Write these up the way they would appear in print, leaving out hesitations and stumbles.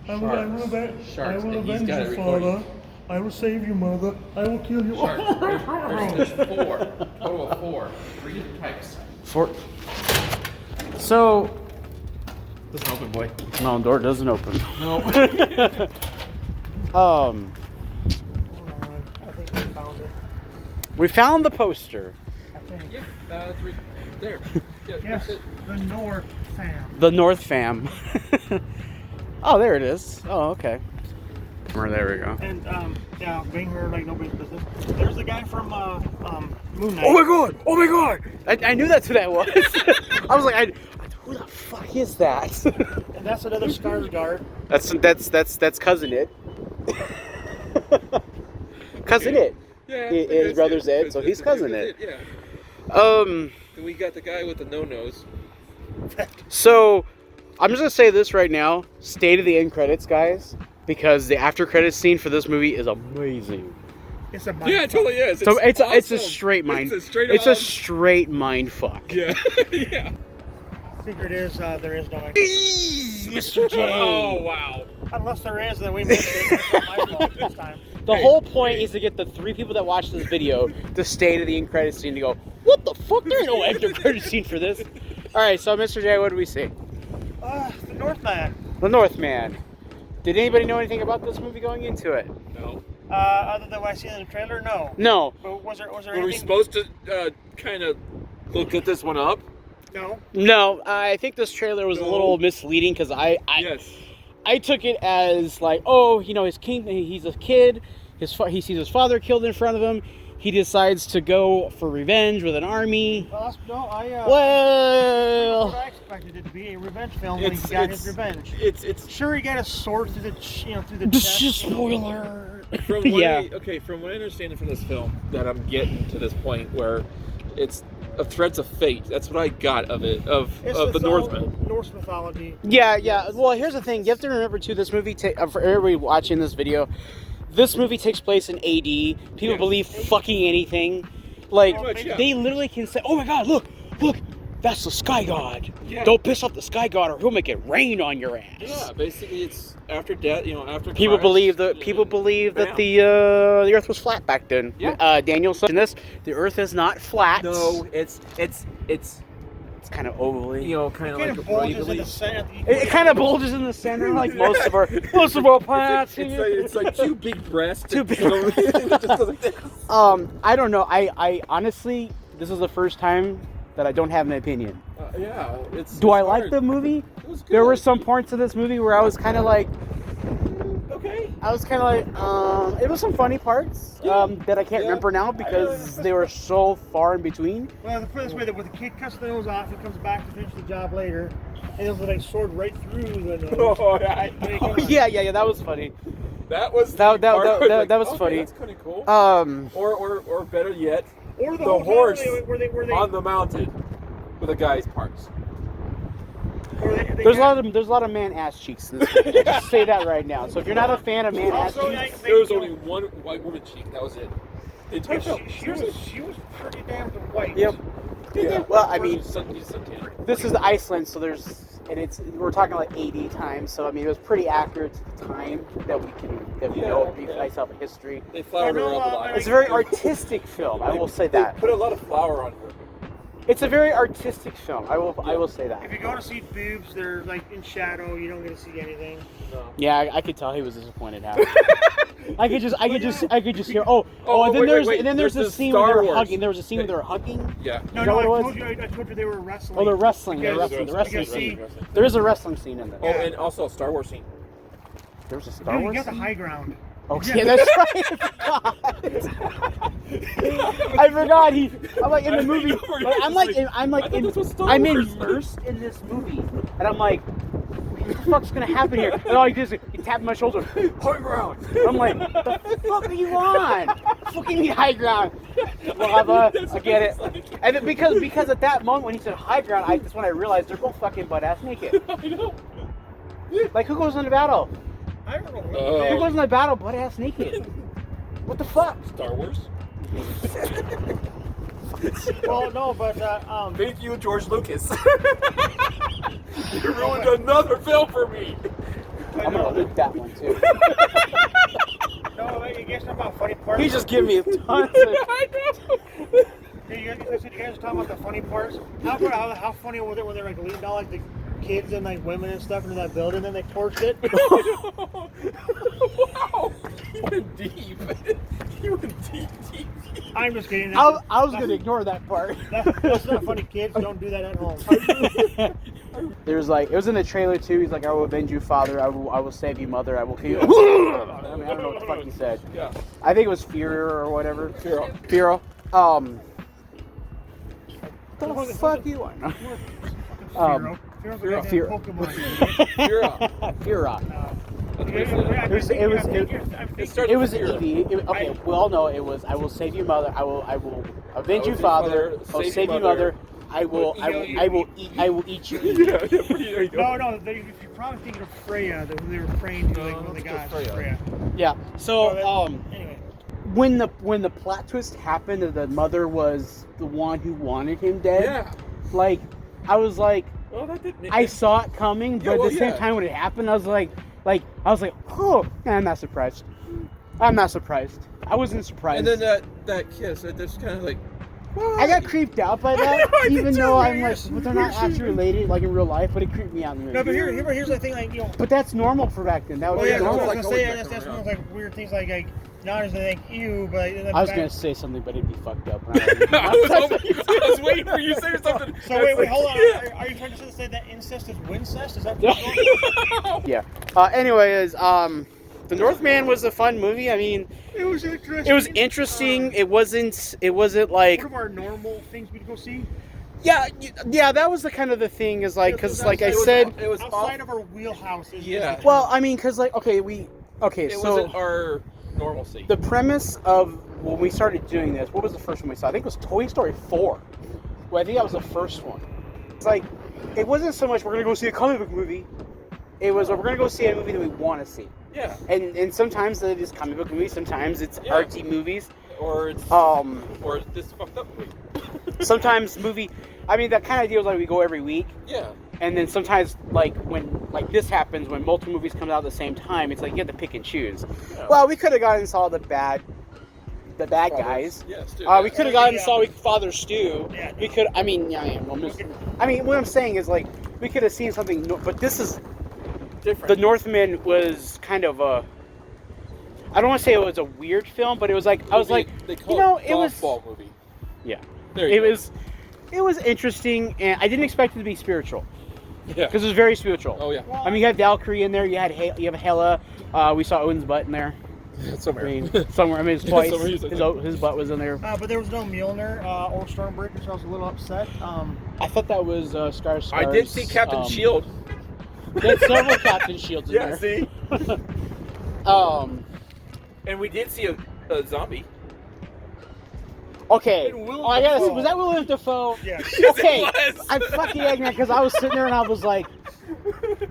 I will avenge got you, it father. recorded. I will save you, mother. I will kill you. There's 4. Total of 4. 3 types. 4. So, Doesn't open, boy. no, door doesn't open. No. I think we found it. We found the poster. I think. Yeah, that's there. Yeah, Yes, that's it. the North fam. The North fam. Oh, there it is. Oh, okay. There we go. And yeah, being here like nobody's business. There's the guy from Moon Knight. Oh my god! Oh my god! I knew that's who that was. I was like, who the fuck is that? And that's another Skarsgård. That's cousin It. Cousin It. Yeah. His brother's Ed, so he's cousin It. Yeah. Um. And we got the guy with the no-nose. So, I'm just gonna say this right now: state of the end credits, guys, because the after credits scene for this movie is amazing. It's a Yeah, it totally is. So it's a awesome. straight mind. It's a straight mind fuck. Yeah. Yeah. Secret is there is no Mr. J. Oh wow. Unless there is, then we missed it. It's not my fault this time. The whole point is to get the 3 people that watch this video to stay to the end credits scene to go, what the fuck? There ain't no after credits scene for this. All right, so Mr. J, what do we see? The Northman. The Northman. Did anybody know anything about this movie going into it? No. Other than what I see in the trailer, no. No. But was there Were anything? we supposed to kind of look at this one up? No. No, I think this trailer was a little misleading because Yes. I took it as like, oh, you know, he's a kid. He sees his father killed in front of him. He decides to go for revenge with an army. Well, Well, what I expected it to be a revenge film when he got his revenge. It's Sure, he got a sword through the through the this chest. is spoiler. from what Yeah. from what I understand from this film that I'm getting to this point where it's of threads of fate. That's what I got of it of the Northman. Norse mythology. Yeah. Well, here's the thing. You have to remember too. This movie, for everybody watching this video, this movie takes place in AD. People believe fucking anything. Like Pretty much, yeah. they literally can say, "Oh my God, look, that's the Sky God. Yeah. Don't piss off the Sky God, or he'll make it rain on your ass." Yeah, basically it's after death. After People Christ, believe that the Earth was flat back then. Yeah. Daniel said in this, the Earth is not flat. No, it's It's kind of ovally. kind of It like kind of bulges in the center. It kind of bulges in the center, like most of our plants. It's like 2 big breasts. Two big It just goes like this. I don't know. I honestly, this is the first time that I don't have an opinion. Yeah, Do I like the movie? It was good. There were some parts of this movie where I was kind of like, okay. it was some funny parts that I can't remember now because they were so far in between. Well, to put it this way, that when the kid cuts the nose off, he comes back to finish the job later, and it was like sword right through the nose. Oh, yeah. Yeah, that was that was That that was okay, funny. That's kind of cool. Or better yet, Or the whole horse family where they on the mountain with a guy's parts. There's a lot of man ass cheeks in this movie. Just say that right now. So if you're not a fan of man ass Also, cheeks, There was only one white woman cheek. That was it. The entire film. She was pretty damn white. yep. Yeah. Well, I mean, He's suntan. this is Iceland, so we're talking like 80 times. So I mean, it was pretty accurate to the time that we know based off of history. They flowered her up a lot. It's a very artistic film. I will say that. They put a lot of flour on her. It's a very artistic film. I will say that. If you go to see boobs, they're like in shadow. You don't get to see anything. No. Yeah, I could tell he was disappointed. How I could just hear. And then there's this scene where they were hugging. There was a scene where they were hugging. Yeah. Is that what it was? I told you they were wrestling. Oh, they're wrestling. Because- The wrestling because scene. see, There is a wrestling scene in there. Oh, and also a Star Wars scene. There was a Star dude, Wars you got the scene? high ground. Oh, yeah, that's right. I forgot. I'm like in the movie. I'm immersed in this movie, and I'm like, what the fuck's gonna happen here? And all he does is he tapped my shoulder. High ground. I'm like, the fuck are you on? Fucking high ground. Lava. I get it. And then because at that moment when he said high ground, that's when I realized they're both fucking butt ass naked. I know. Like who goes into battle? I don't know. Who goes into battle butt ass naked? What the fuck? Star Wars. Well, no, but Thank you, George Lucas. You ruined another film for me. I know, hit that one too. No, like, you guys talking about funny parts. He's just giving me tons of. I know. You guys are talking about the funny parts. How funny was it when they were like leading all like the kids and like women and stuff into that building and they torched it? Wow. You went deep. You went deep. I'm just kidding. I was gonna ignore that part. That's not funny, kids. Don't do that at home. There's like it was in the trailer too. He's like, "I will avenge you, father. I will save you, mother. I will kill you." I mean, I don't know what the fuck he said. Yeah. I think it was Fear or whatever. Firo. What the fuck you want? Fearo's a Fear. goddamn Pokemon. Fear. It was an EV. Okay, we all know it was. I will save you, mother. I will avenge you, father. I will save you, mother. I will eat you. No, you're probably thinking of Freya, that they were praying to, like, one of the gods. Freya. Yeah. So, Anyway. when the plot twist happened that the mother was the one who wanted him dead, Yeah. like, I was like, Well, that didn't. I saw it coming, but at the same time when it happened, I was like, oh, I'm not surprised. I'm not surprised. I wasn't surprised. And then that kiss, that's kind of like. I got creeped out by that, I did even too, though man. I'm like, but they're not actually related, like in real life, but it creeped me out in the No, movie. but here's the thing, like, you know. But that's normal for back then. That was Well, yeah, normal. I was gonna say, Like, that's one of those like weird things, like not as like ew, but I was gonna say something, but it'd be fucked up. I was waiting for you to say something. So wait, hold on. Are you trying to say that incest is wincest? Is that what you're going? Yeah. Anyways, The Northman was a fun movie. I mean, It was interesting. it was interesting. It wasn't like, One of our normal things we'd go see. yeah. That was the kind of the thing is like, because like I It was- said, it was Outside of our wheelhouse. Yeah. well, I mean, because like, okay, It so wasn't our normalcy. the premise of when we started doing this, what was the first one we saw? I think it was Toy Story 4. Well, I think that was the first one. It's like, it wasn't so much we're gonna go see a comic book movie. It was we're gonna go see a movie that we want to see. Yeah. And sometimes it is comic book movies, sometimes it's Yeah. artsy movies. Or it's or this fucked up movie. Sometimes movie. I mean, that kind of deal is like we go every week, Yeah. and then sometimes like when like this happens when multiple movies come out at the same time, it's like you have to pick and choose. Yeah. Well, we could have gone and saw the bad guys. Yes, dude. We could have gone and saw Father Stew. Yeah. We could. I mean, what I'm saying is like we could have seen something, but this is different. the Northman was kind of a. I don't want to say it was a weird film, but it was like I was like, they call you know, it it was ball movie. yeah, There you it go. was interesting, and I didn't expect it to be spiritual Yeah. because it was very spiritual. Oh yeah. I mean, you have Valkyrie in there, you have Hela, we saw Odin's butt in there. Somewhere. I mean, somewhere. I mean, it's twice. Somewhere he's like- His butt was in there. But there was no Mjolnir or Stormbreaker, so I was a little upset. I thought that was Scar's. I did see Captain Shield. There's several Captain Shields in there. See. Um. And we did see a zombie. Okay. And Willem I gotta see. Dafoe. Was that Willem Dafoe? Yeah. Yes, Okay. it was. I'm fucking ignorant because I was sitting there and I was like,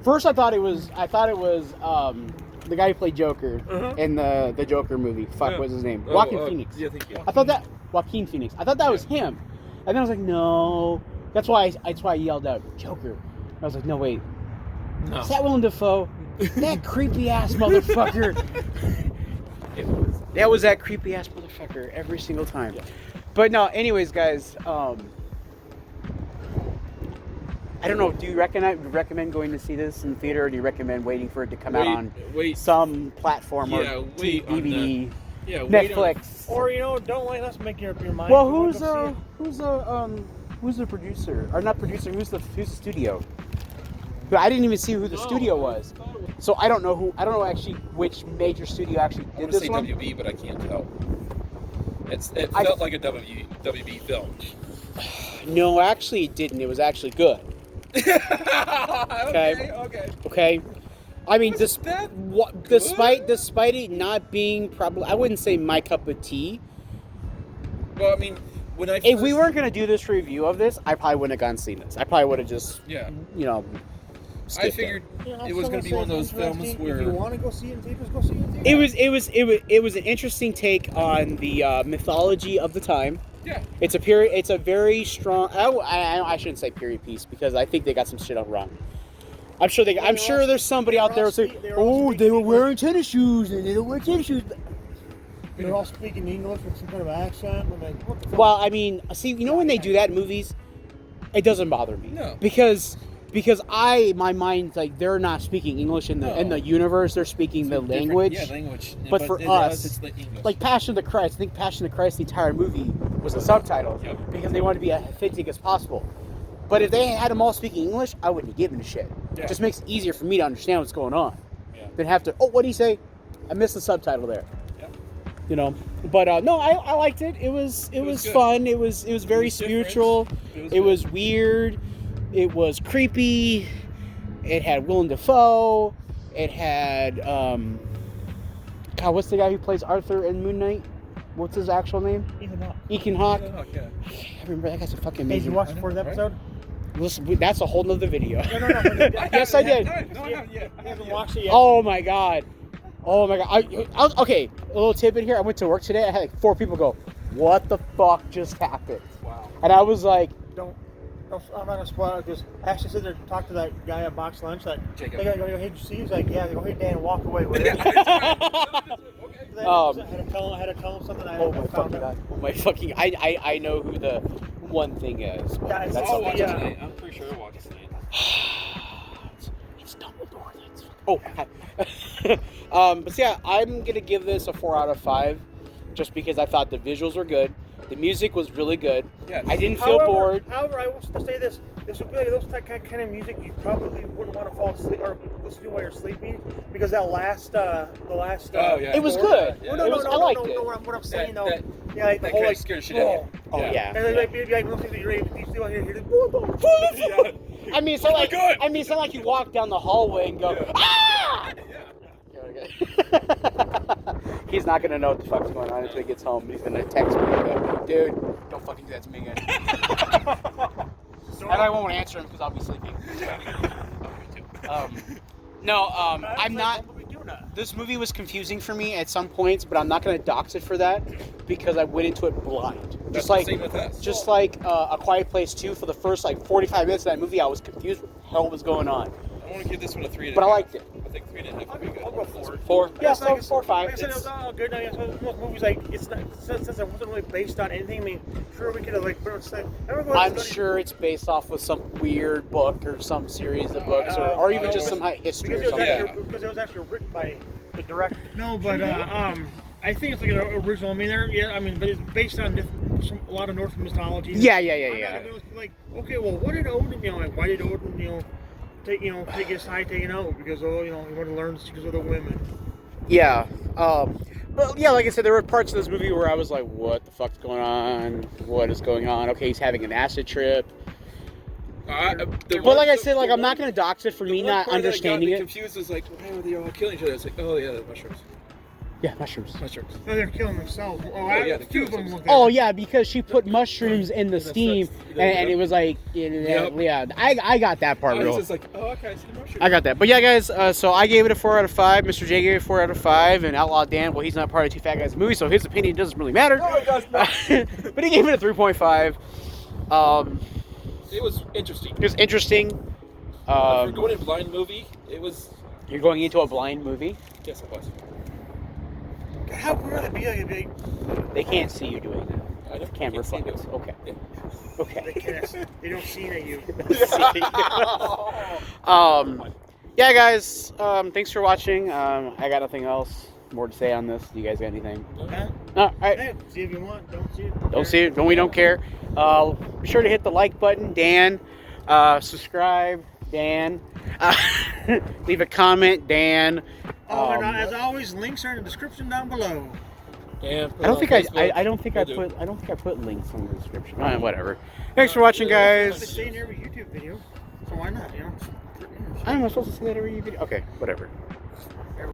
first I thought it was the guy who played Joker in the Joker movie. Fuck, Yeah. what's his name? Oh, Joaquin Phoenix. Yeah, thank you. I thought that Joaquin Phoenix. I thought that was him, and then I was like, no. That's why I yelled out Joker. I was like, no wait, No. is that Willem Dafoe? That creepy ass motherfucker. That was that creepy ass motherfucker every single time. Yeah. But no, anyways, guys. I don't know. Do you recommend going to see this in the theater, or do you recommend waiting for it to come out on some platform or wait on DVD, Yeah, wait on- Netflix? Or don't let us make up your mind. Well, You wanna who's go see the producer or not producer? Who's the studio? But I didn't even see who the studio was, so I don't know actually which major studio actually I did want to this say one. WB, but I can't tell. It felt like a WB film. No, actually, it didn't. It was actually good. Okay. I mean, despite it not being probably, I wouldn't say my cup of tea. Well, I mean, when I If we weren't gonna do this review of this, I probably wouldn't have gone and seen this. I probably would have just, yeah, I I figured it was going to be one of those films where if you want to go see it in theaters, go see it in theaters. It was an interesting take on the mythology of the time. yeah, It's a period. It's a very strong. I shouldn't say period piece because I think they got some shit up wrong. I'm sure there's somebody out there who say, "Oh, they were wearing tennis shoes and they don't wear tennis shoes." They're all speaking English with some kind of accent. I'm like, what the fuck? Well, I mean, see, when they do that in movies, it doesn't bother me. No. Because my mind's like they're not speaking English in the universe. They're speaking the language. Yeah, language. But for us, it's the English. like Passion of the Christ, I think Passion of the Christ, the entire movie was the subtitles because they wanted to be as authentic as possible. But if they had them all speaking English, I wouldn't have given a shit. Yeah. It just makes it easier for me to understand what's going on. Yeah. Than have to, what do you say? I missed the subtitle there. Yeah. But no, I liked it. It was fun. It was very spiritual. It was weird. It was creepy. It had Willem Dafoe. It had God, what's the guy who plays Arthur in Moon Knight? What's his actual name? Ethan Hawke. Yeah. I remember that guy's a fucking Did amazing. you watch the fourth episode? Listen, that's a whole nother video. No. Yes, I did. No, I haven't yet. I haven't watched it yet. Oh my god. Okay, a little tidbit here. I went to work today. I had like 4 people go, "What the fuck just happened?" Wow. And I was like, Don't I'm not gonna spoil it because I actually sit there and talk to that guy at Box Lunch. Like, Jacob. they go, "Hey, did you see?" He's like, "Yeah." They go, "Hey, Dan, walk away with it." I had to tell him something. "Oh my fucking god! Oh my fucking! I know who the one thing is." Yeah, it's That's all all watch I it know. tonight. I'm pretty sure I'll watch it tonight. It's Dumbledore. But yeah, I'm gonna give this a 4 out of 5, just because I thought the visuals were good, the music was really good. Yeah. I didn't feel bored. However, I will say this: this would be like those kind of music you probably wouldn't want to fall asleep or listen to while you're sleeping, because the last. Oh, yeah. It was good. Yeah. I liked it. What I'm saying though, That- yeah, like the that whole kinda like scared the shit out of you. Oh yeah. And then like maybe like one thing that you're able to do here, Yeah. I mean, it's not Oh my like God. it's not like you walk down the hallway and go, Yeah. ah! Yeah. Okay. He's not gonna know what the fuck's going on until he gets home. He's gonna text me and go, "Dude, don't fucking do that to me again." And I won't answer him because I'll be sleeping. I'm not. This movie was confusing for me at some points, but I'm not gonna dox it for that because I went into it blind. That's the same with us. Just like A Quiet Place 2, for the first 45 minutes of that movie, I was confused what the hell was going on. I want to give this one a 3.5. But I liked it. I think 3.5 would be good. I'll go 4. 4? Yeah, It's like 4 or 5. Like I said, it was all good. I mean, most movies, like, it's not, since it wasn't really based on anything, I mean, sure, we could have, like, pretty much said, I'm sure it's based off of some weird book or some series of books, or even just some history or something. Because it was actually written by the director. No, but, I think it's like an original. I mean, but it's based on a lot of Norse mythology. Yeah. Like, okay, well, what did Odin, like, why did Odin, take his side taken out? Because, he wanted to learn the secrets of the women. Yeah. But yeah, like I said, there were parts of this movie where I was like, what the fuck's going on? What is going on? Okay, he's having an acid trip. But like I said, like, I'm not going to dox it for me not understanding it. Confused was like, why were they all killing each other? It's like, oh yeah, the mushrooms. Yeah, mushrooms. No, they're killing themselves. yeah, Two of them. Oh yeah, because she put mushrooms in the steam, and it was like, yeah, I got that part I was real. just like, oh, okay, I see the mushrooms. I got that. But yeah, guys, so I gave it a 4 out of 5. Mr. J gave it a 4 out of 5, and Outlaw Dan, well, he's not part of Two Fat Guys movie, so his opinion doesn't really matter. No, it does not. But he gave it a 3.5. It was interesting. It was interesting. For going in blind movie, it was. You're going into a blind movie. Yes, it was. How weird would it be? They can't see you doing that. I don't Camera can't see focus. it. Okay. Yeah. Okay. They don't see at you. Yeah, guys. Thanks for watching. I got nothing else more to say on this. Do you guys got anything? Huh? No. All right. Hey, see if you want. Don't see it. Don't see it. We don't care. Be sure to hit the like button, Dan. Subscribe, Dan. Leave a comment, Dan. And as always, links are in the description down below. Yeah, I don't think I put links in the description. Whatever. Thanks for watching, They guys. say in every YouTube video, so why not? I'm not supposed to say that every video. Okay, whatever.